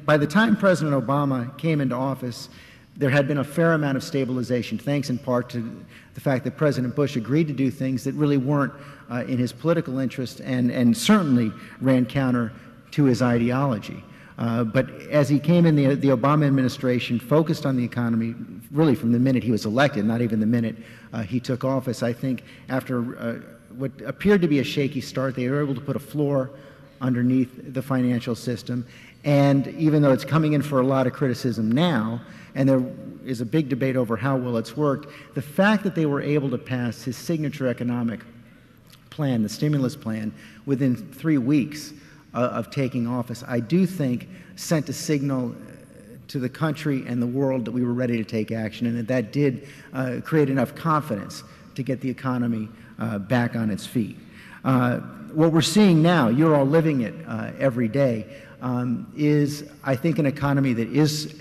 by the time President Obama came into office, there had been a fair amount of stabilization, thanks in part to the fact that President Bush agreed to do things that really weren't in his political interest and certainly ran counter to his ideology. But as he came in, the Obama administration focused on the economy really from the minute he was elected, not even the minute he took office. I think after what appeared to be a shaky start, they were able to put a floor underneath the financial system. And even though it's coming in for a lot of criticism now, and there is a big debate over how well it's worked, the fact that they were able to pass his signature economic plan, the stimulus plan, within 3 weeks of taking office, I do think sent a signal to the country and the world that we were ready to take action, and that did create enough confidence to get the economy back on its feet. What we're seeing now, you're all living it every day, is, I think, an economy that is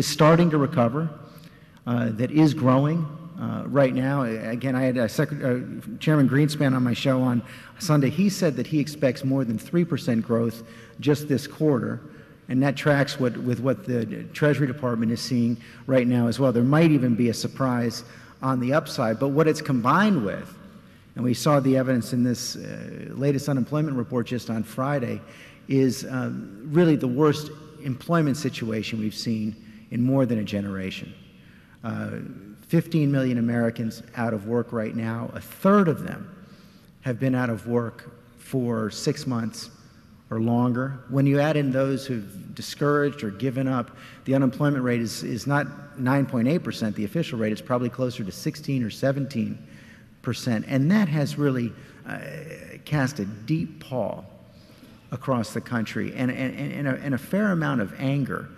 starting to recover, that is growing right now. Again, I had Chairman Greenspan on my show on Sunday. He said that he expects more than 3% growth just this quarter, and that tracks with what the Treasury Department is seeing right now as well. There might even be a surprise on the upside, but what it's combined with, and we saw the evidence in this latest unemployment report just on Friday, is really the worst employment situation we've seen in more than a generation. 15 million Americans out of work right now. A third of them have been out of work for 6 months or longer. When you add in those who've discouraged or given up, the unemployment rate is not 9.8%, the official rate. It's probably closer to 16 or 17%. And that has really cast a deep pall across the country and a fair amount of anger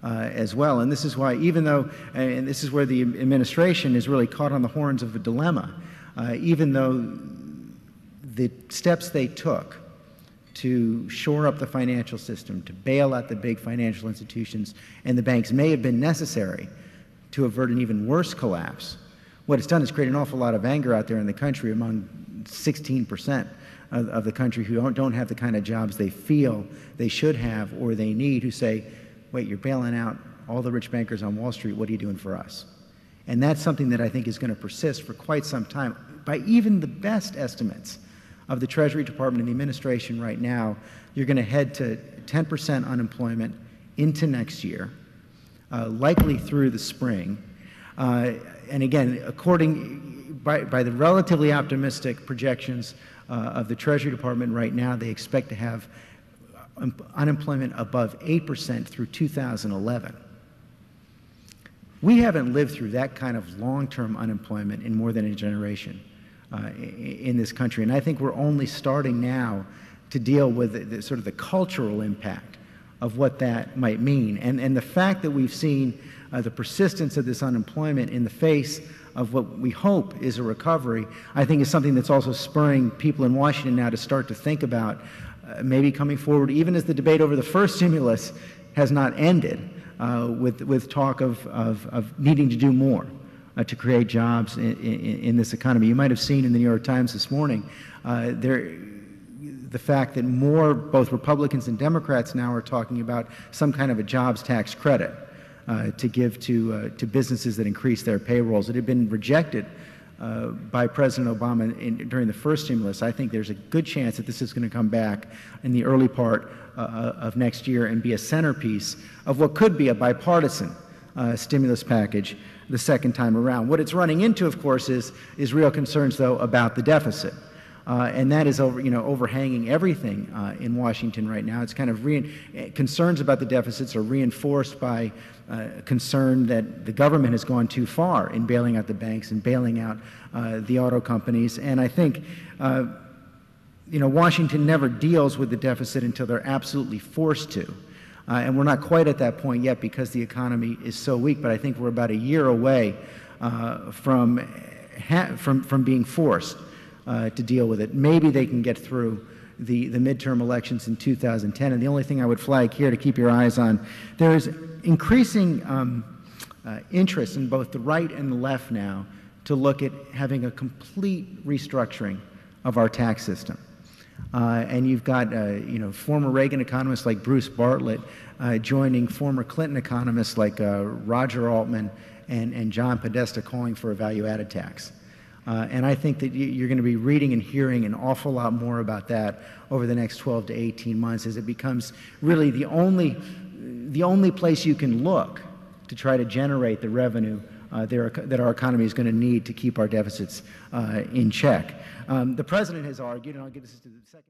as well. And this is why, even though, and this is where the administration is really caught on the horns of a dilemma, even though the steps they took to shore up the financial system, to bail out the big financial institutions and the banks may have been necessary to avert an even worse collapse, what it's done is create an awful lot of anger out there in the country among 16% of the country who don't have the kind of jobs they feel they should have or they need, who say, wait, you're bailing out all the rich bankers on Wall Street, what are you doing for us? And that's something that I think is going to persist for quite some time. By even the best estimates of the Treasury Department and the administration right now, you're going to head to 10% unemployment into next year, likely through the spring. And again, by the relatively optimistic projections of the Treasury Department right now, they expect to have unemployment above 8% through 2011. We haven't lived through that kind of long-term unemployment in more than a generation in this country, and I think we're only starting now to deal with the sort of the cultural impact of what that might mean. And the fact that we've seen the persistence of this unemployment in the face of what we hope is a recovery, I think is something that's also spurring people in Washington now to start to think about maybe coming forward, even as the debate over the first stimulus has not ended, with talk of needing to do more to create jobs in this economy. You might have seen in the New York Times this morning the fact that both Republicans and Democrats now are talking about some kind of a jobs tax credit to give to businesses that increase their payrolls. It had been rejected by President Obama during the first stimulus. I think there's a good chance that this is going to come back in the early part of next year and be a centerpiece of what could be a bipartisan stimulus package the second time around. What it's running into, of course, is real concerns, though, about the deficit. And that is overhanging everything in Washington right now. It's kind of concerns about the deficits are reinforced by concern that the government has gone too far in bailing out the banks and bailing out the auto companies. And I think Washington never deals with the deficit until they're absolutely forced to. And we're not quite at that point yet because the economy is so weak, but I think we're about a year away from being forced to deal with it. Maybe they can get through the midterm elections in 2010. And the only thing I would flag here to keep your eyes on, there is increasing interest in both the right and the left now to look at having a complete restructuring of our tax system. And you've got former Reagan economists like Bruce Bartlett joining former Clinton economists like Roger Altman and John Podesta calling for a value-added tax. And I think that you're going to be reading and hearing an awful lot more about that over the next 12 to 18 months as it becomes really the only place you can look to try to generate the revenue that our economy is going to need to keep our deficits in check. The President has argued, and I'll get this to the second.